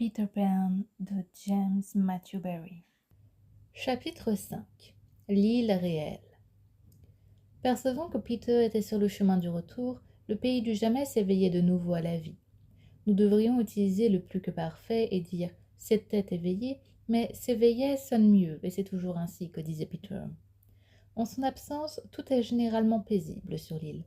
Peter Pan de James Matthew Barrie. Chapitre 5. L'île réelle. Percevant que Peter était sur le chemin du retour, le pays du jamais s'éveillait de nouveau à la vie. Nous devrions utiliser le plus que parfait et dire « s'était éveillé », mais « s'éveillait » sonne mieux, et c'est toujours ainsi que disait Peter. En son absence, tout est généralement paisible sur l'île.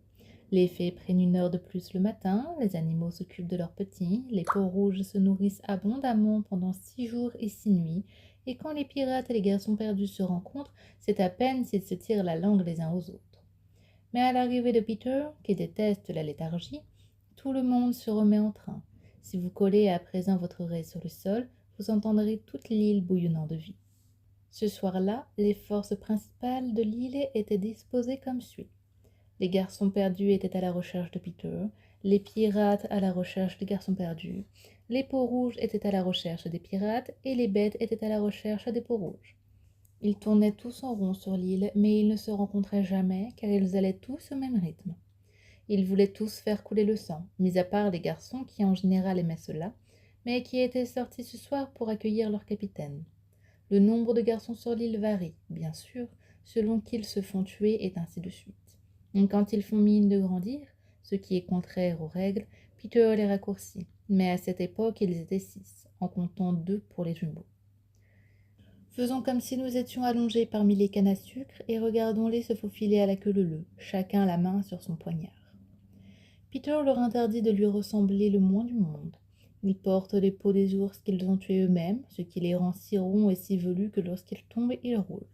Les fées prennent une heure de plus le matin, les animaux s'occupent de leurs petits, les peaux-rouges se nourrissent abondamment pendant 6 jours et 6 nuits, et quand les pirates et les garçons perdus se rencontrent, c'est à peine s'ils se tirent la langue les uns aux autres. Mais à l'arrivée de Peter, qui déteste la léthargie, tout le monde se remet en train. Si vous collez à présent votre oreille sur le sol, vous entendrez toute l'île bouillonnant de vie. Ce soir-là, les forces principales de l'île étaient disposées comme suit. Les garçons perdus étaient à la recherche de Peter, les pirates à la recherche des garçons perdus, les peaux-rouges étaient à la recherche des pirates et les bêtes étaient à la recherche des peaux-rouges. Ils tournaient tous en rond sur l'île, mais ils ne se rencontraient jamais car ils allaient tous au même rythme. Ils voulaient tous faire couler le sang, mis à part les garçons qui en général aimaient cela, mais qui étaient sortis ce soir pour accueillir leur capitaine. Le nombre de garçons sur l'île varie, bien sûr, selon qu'ils se font tuer et ainsi de suite. Et quand ils font mine de grandir, ce qui est contraire aux règles, Peter les raccourcit, mais à cette époque ils étaient 6, en comptant 2 pour les jumeaux. Faisons comme si nous étions allongés parmi les cannes à sucre et regardons-les se faufiler à la queue leu-leu, chacun la main sur son poignard. Peter leur interdit de lui ressembler le moins du monde. Ils portent les peaux des ours qu'ils ont tués eux-mêmes, ce qui les rend si ronds et si velus que lorsqu'ils tombent, ils roulent.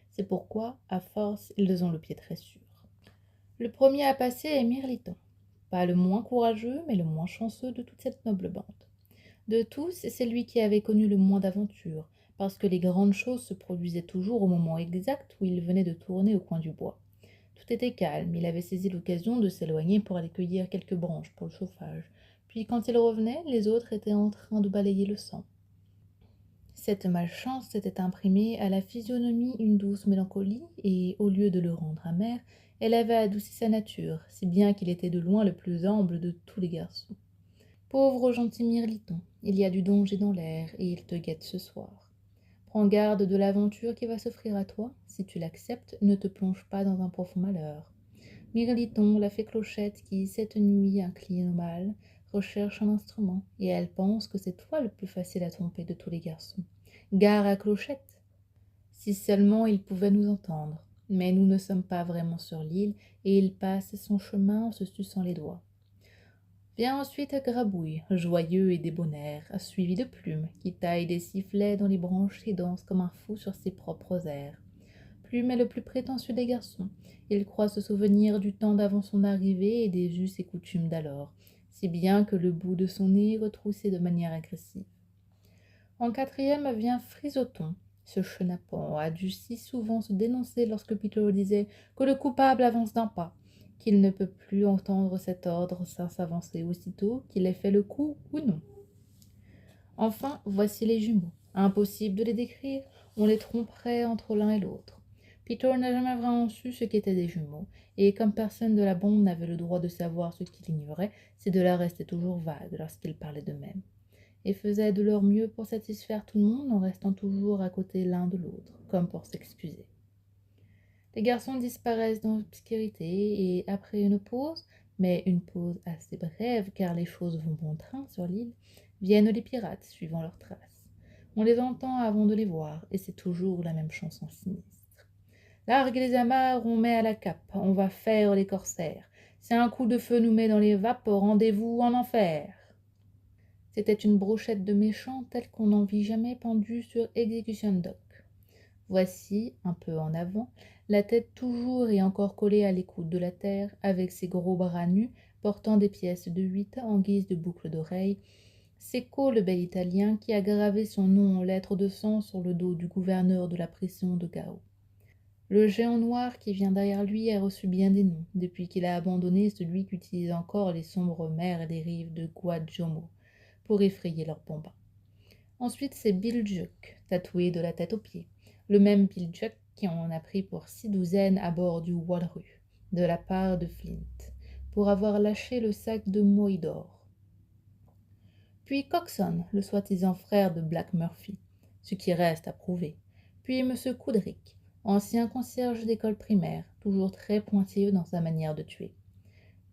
C'est pourquoi, à force, ils ont le pied très sûr. Le premier à passer est Mirliton. Pas le moins courageux, mais le moins chanceux de toute cette noble bande. De tous, c'est lui qui avait connu le moins d'aventures, parce que les grandes choses se produisaient toujours au moment exact où il venait de tourner au coin du bois. Tout était calme, il avait saisi l'occasion de s'éloigner pour aller cueillir quelques branches pour le chauffage. Puis quand il revenait, les autres étaient en train de balayer le sang. Cette malchance s'était imprimée à la physionomie une douce mélancolie, et, au lieu de le rendre amer, elle avait adouci sa nature, si bien qu'il était de loin le plus humble de tous les garçons. Pauvre gentil Mirliton, il y a du danger dans l'air, et il te guette ce soir. Prends garde de l'aventure qui va s'offrir à toi. Si tu l'acceptes, ne te plonge pas dans un profond malheur. Mirliton, la fée Clochette, qui, cette nuit, incline au mal, recherche un instrument, et elle pense que c'est toi le plus facile à tromper de tous les garçons. Gare à Clochette! Si seulement il pouvait nous entendre. Mais nous ne sommes pas vraiment sur l'île, et il passe son chemin en se suçant les doigts. Vient ensuite Grabouille, joyeux et débonnaire, suivi de Plume, qui taille des sifflets dans les branches et danse comme un fou sur ses propres airs. Plume est le plus prétentieux des garçons. Il croit se souvenir du temps d'avant son arrivée et des us et coutumes d'alors, si bien que le bout de son nez est retroussé de manière agressive. En quatrième vient Frisoton. Ce chenapan a dû si souvent se dénoncer lorsque Peter disait que le coupable avance d'un pas, qu'il ne peut plus entendre cet ordre sans s'avancer aussitôt qu'il ait fait le coup ou non. Enfin, voici les jumeaux. Impossible de les décrire, on les tromperait entre l'un et l'autre. Peter n'a jamais vraiment su ce qu'étaient des jumeaux, et comme personne de la bande n'avait le droit de savoir ce qu'il ignorait, ces deux-là restaient toujours vagues lorsqu'ils parlaient d'eux-mêmes, et faisaient de leur mieux pour satisfaire tout le monde en restant toujours à côté l'un de l'autre, comme pour s'excuser. Les garçons disparaissent dans l'obscurité, et après une pause, mais une pause assez brève car les choses vont bon train sur l'île, viennent les pirates suivant leurs traces. On les entend avant de les voir, et c'est toujours la même chanson sinistre. Largue les amarres, on met à la cape, on va faire les corsaires. Si un coup de feu nous met dans les vapes, rendez-vous en enfer. C'était une brochette de méchants telle qu'on n'en vit jamais pendue sur Execution Dock. Voici, un peu en avant, la tête toujours et encore collée à l'écoute de la terre, avec ses gros bras nus, portant des pièces de 8 en guise de boucles d'oreilles. Secco, le bel Italien, qui a gravé son nom en lettres de sang sur le dos du gouverneur de la prison de Gao. Le géant noir qui vient derrière lui a reçu bien des noms, depuis qu'il a abandonné celui qu'utilisent encore les sombres mers et les rives de Guajomo, pour effrayer leurs bambins. Ensuite, c'est Bill Juck, tatoué de la tête aux pieds. Le même Bill Juck qui en a pris pour 6 douzaines à bord du Walrus, de la part de Flint, pour avoir lâché le sac de Moïdor. puis Coxon, le soi-disant frère de Black Murphy, ce qui reste à prouver, puis M. Coudrick, ancien concierge d'école primaire, toujours très pointilleux dans sa manière de tuer,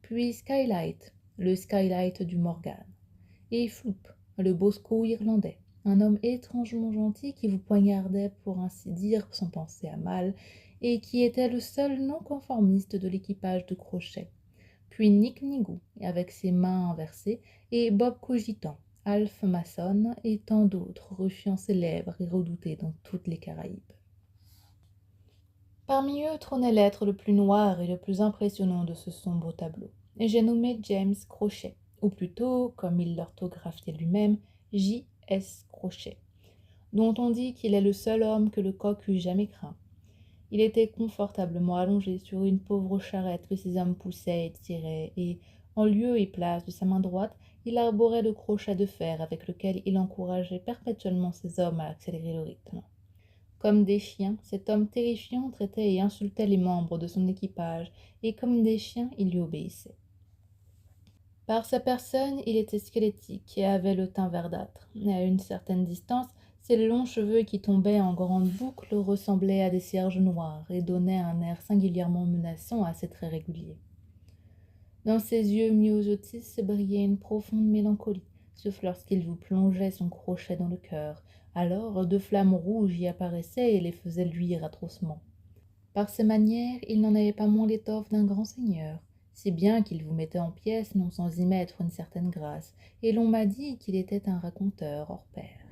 puis Skylight, le Skylight du Morgan, et Floop, le Bosco irlandais, un homme étrangement gentil qui vous poignardait pour ainsi dire sans penser à mal, et qui était le seul non-conformiste de l'équipage de Crochet, puis Nick Nigou, avec ses mains inversées, et Bob Cogitan, Alf Mason, et tant d'autres, ruffians célèbres et redoutés dans toutes les Caraïbes. Parmi eux trônait l'être le plus noir et le plus impressionnant de ce sombre tableau, et j'ai nommé James Crochet, ou plutôt, comme il l'orthographiait lui-même, J.S. Crochet, dont on dit qu'il est le seul homme que le coq eût jamais craint. Il était confortablement allongé sur une pauvre charrette que ses hommes poussaient et tiraient, et, en lieu et place de sa main droite, il arborait le crochet de fer avec lequel il encourageait perpétuellement ses hommes à accélérer le rythme. Comme des chiens, cet homme terrifiant traitait et insultait les membres de son équipage, et comme des chiens, ils lui obéissaient. Par sa personne, il était squelettique et avait le teint verdâtre. À une certaine distance, ses longs cheveux qui tombaient en grandes boucles ressemblaient à des cierges noirs et donnaient un air singulièrement menaçant à ses traits réguliers. Dans ses yeux myosotis brillait une profonde mélancolie, sauf lorsqu'il vous plongeait son crochet dans le cœur. Alors, deux flammes rouges y apparaissaient et les faisaient luire atrocement. Par ses manières, il n'en avait pas moins l'étoffe d'un grand seigneur, si bien qu'il vous mettait en pièces non sans y mettre une certaine grâce, et l'on m'a dit qu'il était un raconteur hors pair.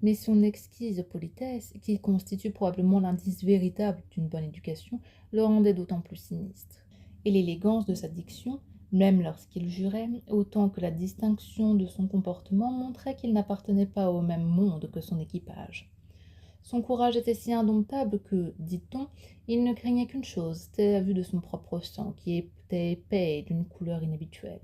Mais son exquise politesse, qui constitue probablement l'indice véritable d'une bonne éducation, le rendait d'autant plus sinistre. Et l'élégance de sa diction, même lorsqu'il jurait, autant que la distinction de son comportement montraient qu'il n'appartenait pas au même monde que son équipage. Son courage était si indomptable que, dit-on, il ne craignait qu'une chose, c'était la vue de son propre sang, qui était épais et d'une couleur inhabituelle.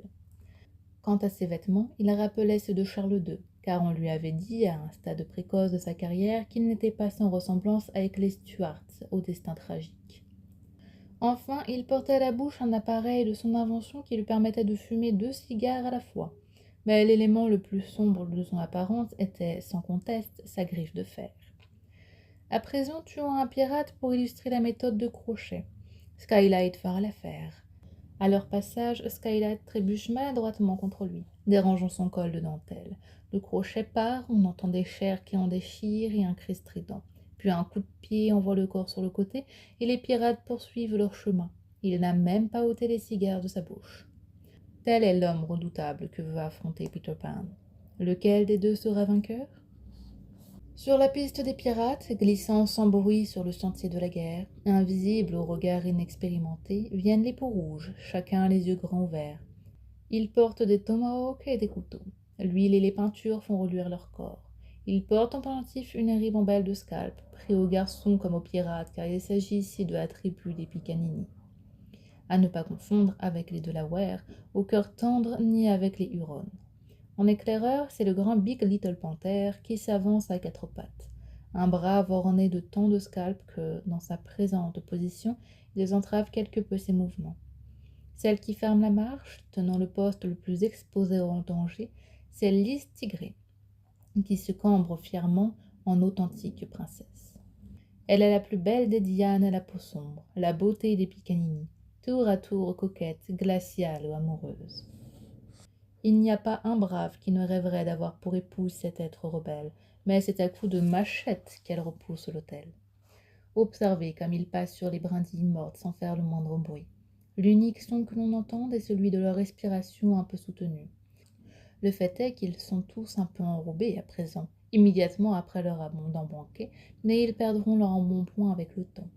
Quant à ses vêtements, il rappelait ceux de Charles II, car on lui avait dit, à un stade précoce de sa carrière, qu'il n'était pas sans ressemblance avec les Stuarts, au destin tragique. Enfin, il portait à la bouche un appareil de son invention qui lui permettait de fumer 2 cigares à la fois. Mais l'élément le plus sombre de son apparence était, sans conteste, sa griffe de fer. À présent, tuons un pirate pour illustrer la méthode de Crochet. Skylight fera l'affaire. À leur passage, Skylight trébuche maladroitement contre lui, dérangeant son col de dentelle. Le crochet part, on entend des chairs qui en déchirent et un cri strident. Puis un coup de pied envoie le corps sur le côté, et les pirates poursuivent leur chemin. Il n'a même pas ôté les cigares de sa bouche. Tel est l'homme redoutable que veut affronter Peter Pan. Lequel des deux sera vainqueur ? Sur la piste des pirates, glissant sans bruit sur le sentier de la guerre, invisibles au regard inexpérimenté, viennent les peaux rouges, chacun les yeux grands ouverts. Ils portent des tomahawks et des couteaux. L'huile et les peintures font reluire leur corps. Ils portent en pendentif une ribambelle de scalp, pris aux garçons comme aux pirates, car il s'agit ici de la tribu des Picanini. À ne pas confondre avec les Delaware, au cœur tendre, ni avec les Hurons. En éclaireur, c'est le grand Big Little Panther qui s'avance à 4 pattes. Un brave orné de tant de scalps que, dans sa présente position, il entrave quelque peu ses mouvements. Celle qui ferme la marche, tenant le poste le plus exposé au danger, c'est Lys Tigré, qui se cambre fièrement en authentique princesse. Elle est la plus belle des Dianes à la peau sombre, la beauté des Picanini, tour à tour coquette, glaciale ou amoureuse. Il n'y a pas un brave qui ne rêverait d'avoir pour épouse cet être rebelle, mais c'est à coups de machette qu'elle repousse l'autel. Observez comme ils passent sur les brindilles mortes sans faire le moindre bruit. L'unique son que l'on entende est celui de leur respiration un peu soutenue. Le fait est qu'ils sont tous un peu enrobés à présent, immédiatement après leur abondant banquet, mais ils perdront leur embonpoint avec le temps.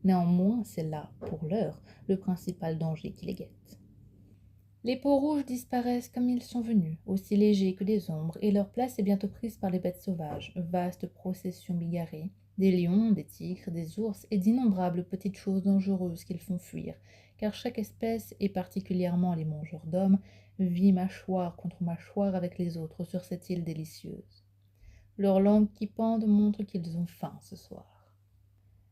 Néanmoins, c'est là, pour l'heure, le principal danger qui les guette. Les peaux rouges disparaissent comme ils sont venus, aussi légers que les ombres, et leur place est bientôt prise par les bêtes sauvages, vaste procession bigarrée, des lions, des tigres, des ours et d'innombrables petites choses dangereuses qu'ils font fuir, car chaque espèce, et particulièrement les mangeurs d'hommes, vit mâchoire contre mâchoire avec les autres sur cette île délicieuse. Leurs langues qui pendent montrent qu'ils ont faim ce soir.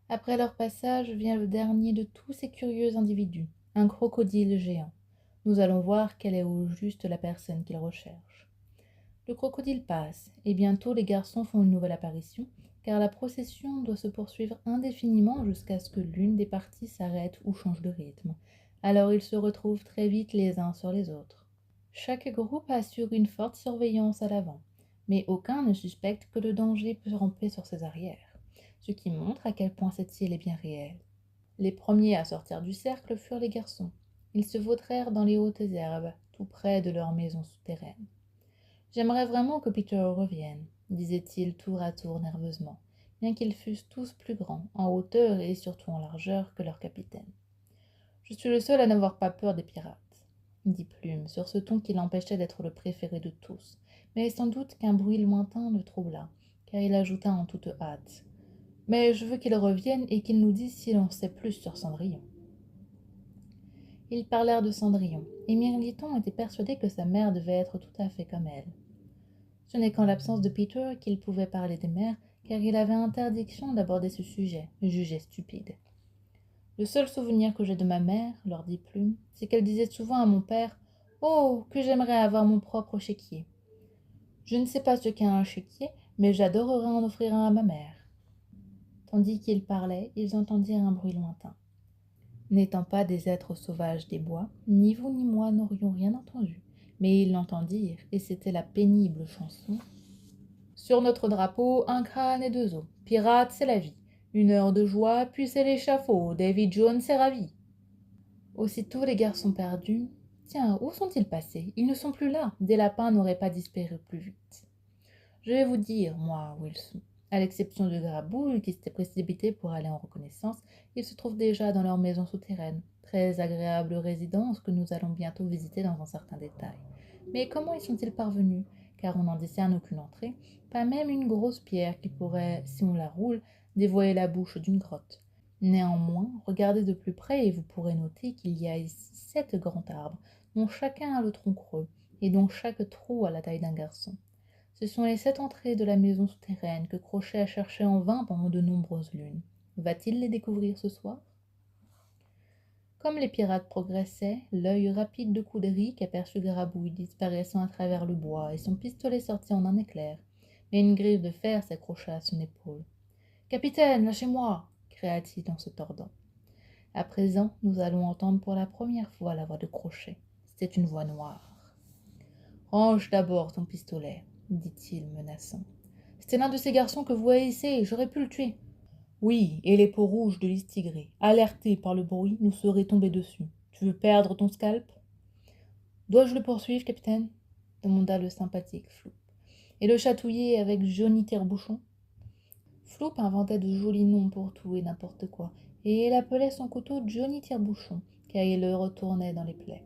Après leur passage vient le dernier de tous ces curieux individus, un crocodile géant. Nous allons voir quelle est au juste la personne qu'il recherche. Le crocodile passe, et bientôt les garçons font une nouvelle apparition, car la procession doit se poursuivre indéfiniment jusqu'à ce que l'une des parties s'arrête ou change de rythme. Alors ils se retrouvent très vite les uns sur les autres. Chaque groupe assure une forte surveillance à l'avant, mais aucun ne suspecte que le danger peut ramper sur ses arrières, ce qui montre à quel point cette île est bien réelle. Les premiers à sortir du cercle furent les garçons. Ils se vautrèrent dans les hautes herbes, tout près de leur maison souterraine. « J'aimerais vraiment que Peter revienne, disait-il tour à tour nerveusement, bien qu'ils fussent tous plus grands, en hauteur et surtout en largeur que leur capitaine. Je suis le seul à n'avoir pas peur des pirates, dit Plume, sur ce ton qui l'empêchait d'être le préféré de tous, mais sans doute qu'un bruit lointain le troubla, car il ajouta en toute hâte. Mais je veux qu'il revienne et qu'il nous dise s'il en sait plus sur Cendrillon. Ils parlèrent de Cendrillon, et Mirliton était persuadé que sa mère devait être tout à fait comme elle. Ce n'est qu'en l'absence de Peter qu'il pouvait parler des mères, car il avait interdiction d'aborder ce sujet, jugé stupide. Le seul souvenir que j'ai de ma mère, leur dit Plume, c'est qu'elle disait souvent à mon père « Oh, que j'aimerais avoir mon propre chéquier !» Je ne sais pas ce qu'est un chéquier, mais j'adorerais en offrir un à ma mère. Tandis qu'ils parlaient, ils entendirent un bruit lointain. N'étant pas des êtres sauvages des bois, ni vous ni moi n'aurions rien entendu, mais ils l'entendirent, et c'était la pénible chanson. Sur notre drapeau, un crâne et 2 os. Pirate, c'est la vie. Une heure de joie, puis c'est l'échafaud. Davy Jones est ravi. Aussitôt les garçons perdus. Tiens, où sont-ils passés? Ils ne sont plus là. Des lapins n'auraient pas disparu plus vite. Je vais vous dire, moi, Wilson. À l'exception de Grabouille, qui s'était précipité pour aller en reconnaissance, ils se trouvent déjà dans leur maison souterraine. Très agréable résidence que nous allons bientôt visiter dans un certain détail. Mais comment y sont-ils parvenus? Car on n'en discerne aucune entrée, pas même une grosse pierre qui pourrait, si on la roule, dévoyer la bouche d'une grotte. Néanmoins, regardez de plus près et vous pourrez noter qu'il y a ici 7 grands arbres, dont chacun a le tronc creux, et dont chaque trou a la taille d'un garçon. Ce sont les 7 entrées de la maison souterraine que Crochet a cherchées en vain pendant de nombreuses lunes. Va-t-il les découvrir ce soir? Comme les pirates progressaient, l'œil rapide de Couderic aperçut Grabouille disparaissant à travers le bois et son pistolet sorti en un éclair. Mais une griffe de fer s'accrocha à son épaule. « Capitaine, lâchez-moi » cria-t-il en se tordant. À présent, nous allons entendre pour la première fois la voix de Crochet. C'était une voix noire. « Range d'abord ton pistolet, dit-il menaçant. C'était l'un de ces garçons que vous haïssez, j'aurais pu le tuer. Oui, et les peaux rouges de l'Istigré, alertés par le bruit, nous seraient tombés dessus. Tu veux perdre ton scalp? Dois-je le poursuivre, capitaine? Demanda le sympathique Floup. Et le chatouiller avec Johnny Tire-Bouchon? Floup inventait de jolis noms pour tout et n'importe quoi, et il appelait son couteau Johnny Tire-Bouchon, car il le retournait dans les plaies.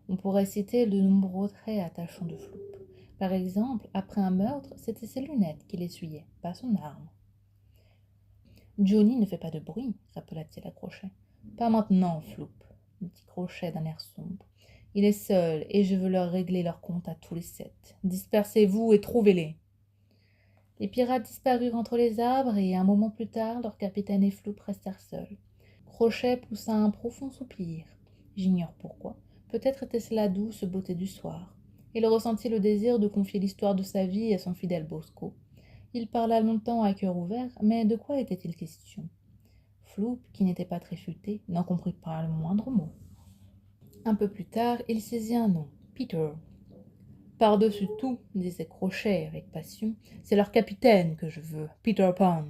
On pourrait citer de nombreux traits attachants de Floup. Par exemple, après un meurtre, c'était ses lunettes qu'il essuyait, pas son arme. Johnny ne fait pas de bruit, rappela-t-il à Crochet. Pas maintenant, Floup, dit Crochet d'un air sombre. Il est seul, et je veux leur régler leur compte à tous les 7. Dispersez-vous et trouvez-les. Les pirates disparurent entre les arbres, et un moment plus tard, leur capitaine et Floup restèrent seuls. Crochet poussa un profond soupir. J'ignore pourquoi. Peut-être était-ce la douce beauté du soir. Il ressentit le désir de confier l'histoire de sa vie à son fidèle Bosco. Il parla longtemps à cœur ouvert, mais de quoi était-il question? Floup, qui n'était pas très futé, n'en comprit pas le moindre mot. Un peu plus tard, il saisit un nom, Peter. Par-dessus tout, disait Crochet avec passion, c'est leur capitaine que je veux, Peter Pan.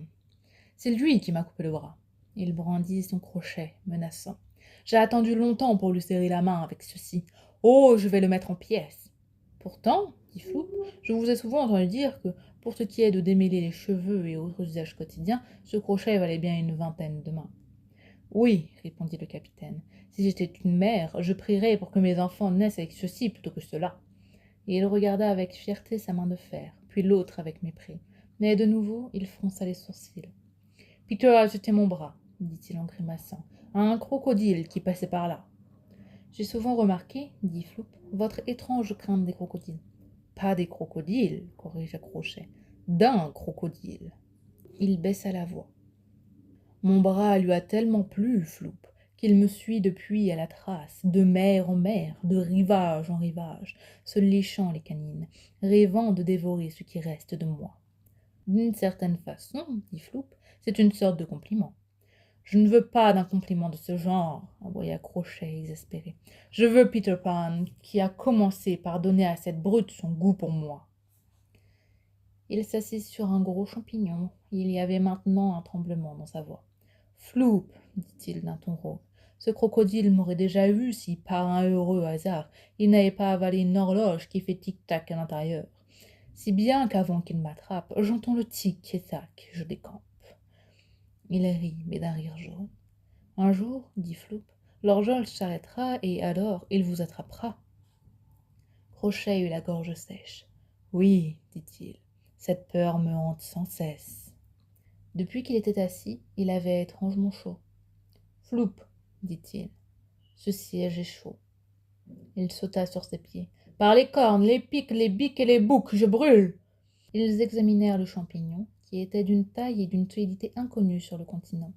C'est lui qui m'a coupé le bras. Il brandit son crochet, menaçant. J'ai attendu longtemps pour lui serrer la main avec ceci. Oh, je vais le mettre en pièces. Pourtant, dit Floup, je vous ai souvent entendu dire que, pour ce qui est de démêler les cheveux et autres usages quotidiens, ce crochet valait bien une 20aine de mains. Oui, répondit le capitaine, si j'étais une mère, je prierais pour que mes enfants naissent avec ceci plutôt que cela. Et il regarda avec fierté sa main de fer, puis l'autre avec mépris. Mais de nouveau, il fronça les sourcils. Peter a jeté mon bras, dit-il en grimaçant, à un crocodile qui passait par là. J'ai souvent remarqué, dit Floup, votre étrange crainte des crocodiles. Pas des crocodiles, corrigea Crochet, d'un crocodile. Il baissa la voix. Mon bras lui a tellement plu, Floup, qu'il me suit depuis à la trace, de mer en mer, de rivage en rivage, se léchant les canines, rêvant de dévorer ce qui reste de moi. D'une certaine façon, dit Floop, c'est une sorte de compliment. Je ne veux pas d'un compliment de ce genre, aboya Crochet exaspéré. Je veux Peter Pan, qui a commencé par donner à cette brute son goût pour moi. Il s'assit sur un gros champignon. Il y avait maintenant un tremblement dans sa voix. Floop, dit-il d'un ton rauque, ce crocodile m'aurait déjà eu si, par un heureux hasard, il n'avait pas avalé une horloge qui fait tic-tac à l'intérieur. Si bien qu'avant qu'il m'attrape, j'entends le tic et tac, je décampe. Il rit, mais d'un rire jaune. Un jour, dit Floop, l'horloge s'arrêtera et alors il vous attrapera. Crochet eut la gorge sèche. Oui, dit-il, cette peur me hante sans cesse. Depuis qu'il était assis, il avait étrangement chaud. Floop, dit-il, ce siège est chaud. Il sauta sur ses pieds. Par les cornes, les pics, les biques et les boucs, je brûle. Ils examinèrent le champignon, qui était d'une taille et d'une solidité inconnues sur le continent.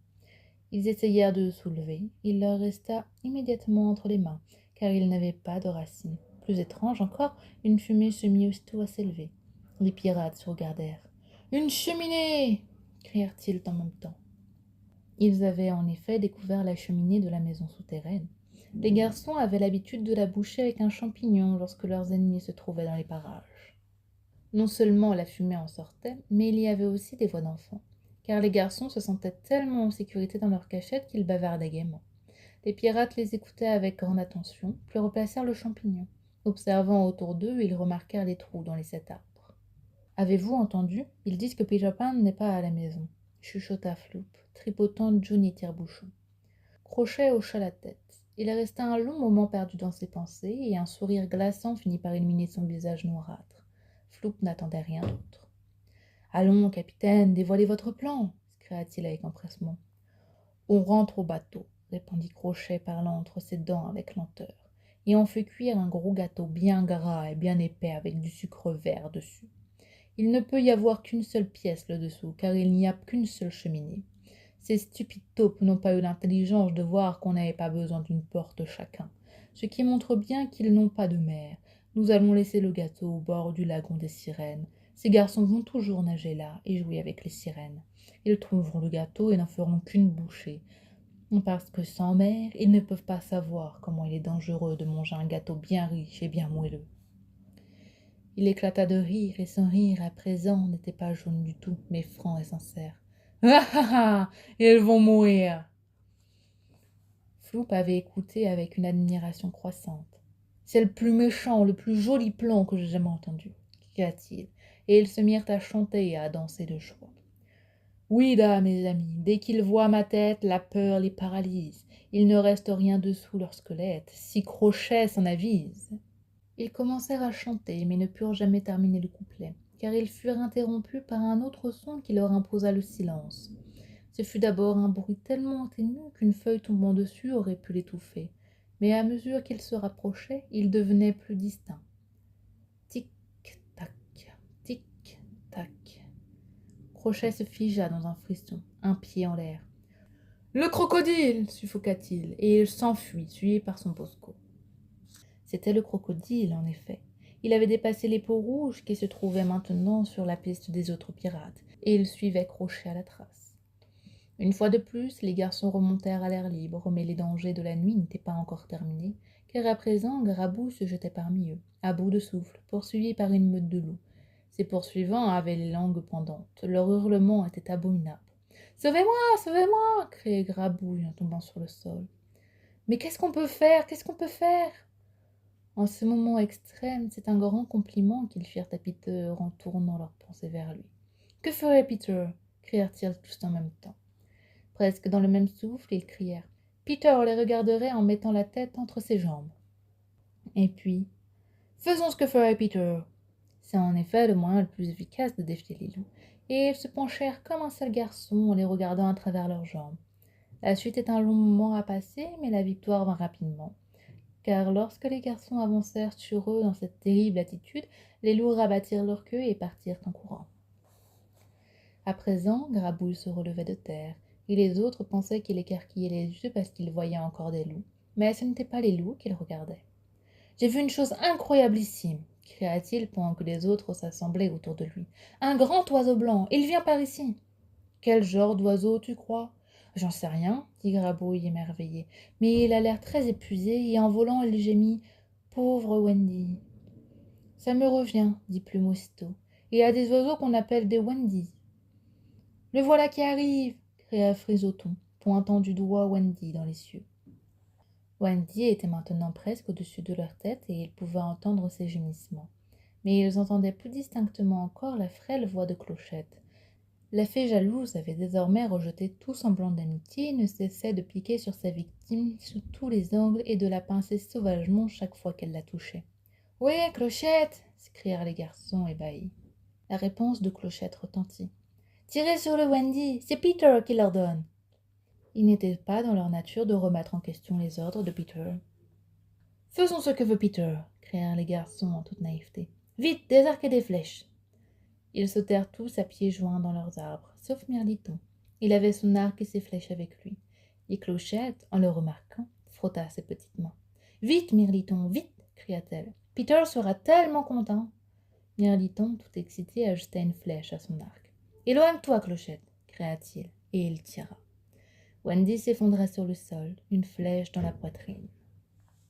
Ils essayèrent de le soulever. Il leur resta immédiatement entre les mains, car il n'avait pas de racines. Plus étrange encore, une fumée se mit aussitôt à s'élever. Les pirates se regardèrent. « Une cheminée !» crièrent-ils en même temps. Ils avaient en effet découvert la cheminée de la maison souterraine. Les garçons avaient l'habitude de la boucher avec un champignon lorsque leurs ennemis se trouvaient dans les parages. Non seulement la fumée en sortait, mais il y avait aussi des voix d'enfants, car les garçons se sentaient tellement en sécurité dans leur cachette qu'ils bavardaient gaiement. Les pirates les écoutaient avec grande attention, puis replacèrent le champignon. Observant autour d'eux, ils remarquèrent les trous dans les 7 arbres. « Avez-vous entendu? Ils disent que Peter Pan n'est pas à la maison, » chuchota Floop, tripotant Johnny Tire-Bouchon. Crochet hocha la tête. Il resta un long moment perdu dans ses pensées, et un sourire glaçant finit par illuminer son visage noirâtre. Floop n'attendait rien d'autre. « Allons, capitaine, dévoilez votre plan » s'écria-t-il avec empressement. « On rentre au bateau » répondit Crochet, parlant entre ses dents avec lenteur, et on fait cuire un gros gâteau bien gras et bien épais avec du sucre vert dessus. Il ne peut y avoir qu'une seule pièce là-dessous, car il n'y a qu'une seule cheminée. Ces stupides taupes n'ont pas eu l'intelligence de voir qu'on n'avait pas besoin d'une porte chacun, ce qui montre bien qu'ils n'ont pas de mère. Nous allons laisser le gâteau au bord du lagon des sirènes. Ces garçons vont toujours nager là et jouer avec les sirènes. Ils trouveront le gâteau et n'en feront qu'une bouchée, parce que sans mère, ils ne peuvent pas savoir comment il est dangereux de manger un gâteau bien riche et bien moelleux. Il éclata de rire, et son rire à présent n'était pas jaune du tout, mais franc et sincère. « Ah ah ah! Ils vont mourir !» Floop avait écouté avec une admiration croissante. « C'est le plus méchant, le plus joli plan que j'ai jamais entendu, » cria-t-il, et ils se mirent à chanter et à danser de joie. « Oui, dames, mes amis, dès qu'ils voient ma tête, la peur les paralyse. Il ne reste rien dessous leur squelette, si Crochet s'en avise. » Ils commencèrent à chanter, mais ne purent jamais terminer le couplet, car ils furent interrompus par un autre son qui leur imposa le silence. Ce fut d'abord un bruit tellement ténu qu'une feuille tombant dessus aurait pu l'étouffer, mais à mesure qu'il se rapprochait, il devenait plus distinct. Tic-tac, tic-tac. Crochet se figea dans un frisson, un pied en l'air. « Le crocodile » suffoqua-t-il, et il s'enfuit, suivi par son bosco. C'était le crocodile, en effet. Il avait dépassé les peaux rouges qui se trouvaient maintenant sur la piste des autres pirates, et il suivait Crochet à la trace. Une fois de plus, les garçons remontèrent à l'air libre, mais les dangers de la nuit n'étaient pas encore terminés, car à présent Grabouille se jetait parmi eux, à bout de souffle, poursuivi par une meute de loups. Ses poursuivants avaient les langues pendantes, leur hurlement était abominable. « Sauvez-moi, sauvez-moi » criait Grabouille en tombant sur le sol. « Mais qu'est-ce qu'on peut faire? Qu'est-ce qu'on peut faire ?» En ce moment extrême, c'est un grand compliment qu'ils firent à Peter en tournant leurs pensées vers lui. « Que ferait Peter » crièrent-ils tous en même temps. Presque dans le même souffle, ils crièrent. Peter les regarderait en mettant la tête entre ses jambes. Et puis, « Faisons ce que ferait Peter !» C'est en effet le moyen le plus efficace de défier les loups, et ils se penchèrent comme un seul garçon en les regardant à travers leurs jambes. La suite est un long moment à passer, mais la victoire vint rapidement. Car lorsque les garçons avancèrent sur eux dans cette terrible attitude, les loups rabattirent leur queue et partirent en courant. À présent, Grabouille se relevait de terre. et les autres pensaient qu'il écarquillait les yeux parce qu'il voyait encore des loups. Mais ce n'étaient pas les loups qu'il regardait. « J'ai vu une chose incroyablissime !» cria-t-il pendant que les autres s'assemblaient autour de lui. « Un grand oiseau blanc, il vient par ici !»« Quel genre d'oiseau, tu crois ?»« J'en sais rien, » dit Grabouille émerveillé, « mais il a l'air très épuisé et en volant il gémit. Pauvre Wendy !»« Ça me revient, » dit Plume aussitôt. « Il y a des oiseaux qu'on appelle des Wendy. »« Le voilà qui arrive !» cria Frisauton, pointant du doigt Wendy dans les cieux. Wendy était maintenant presque au-dessus de leur tête et ils pouvaient entendre ses gémissements. Mais ils entendaient plus distinctement encore la frêle voix de Clochette. La fée jalouse avait désormais rejeté tout semblant d'amitié et ne cessait de piquer sur sa victime sous tous les angles et de la pincer sauvagement chaque fois qu'elle la touchait. « Oui, Clochette !» s'écrièrent les garçons ébahis. La réponse de Clochette retentit. « Tirez sur le Wendy, c'est Peter qui l'ordonne !» Il n'était pas dans leur nature de remettre en question les ordres de Peter. « Faisons ce que veut Peter !» crièrent les garçons en toute naïveté. « Vite, des arcs et des flèches !» Ils sautèrent tous à pieds joints dans leurs arbres, sauf Mirliton. Il avait son arc et ses flèches avec lui. Et Clochette, en le remarquant, frotta ses petites mains. « Vite, Mirliton, vite !» cria-t-elle. « Peter sera tellement content !» Mirliton, tout excité, ajouta une flèche à son arc. « Éloigne-toi, Clochette !» cria-t-il, et il tira. Wendy s'effondra sur le sol, une flèche dans la poitrine.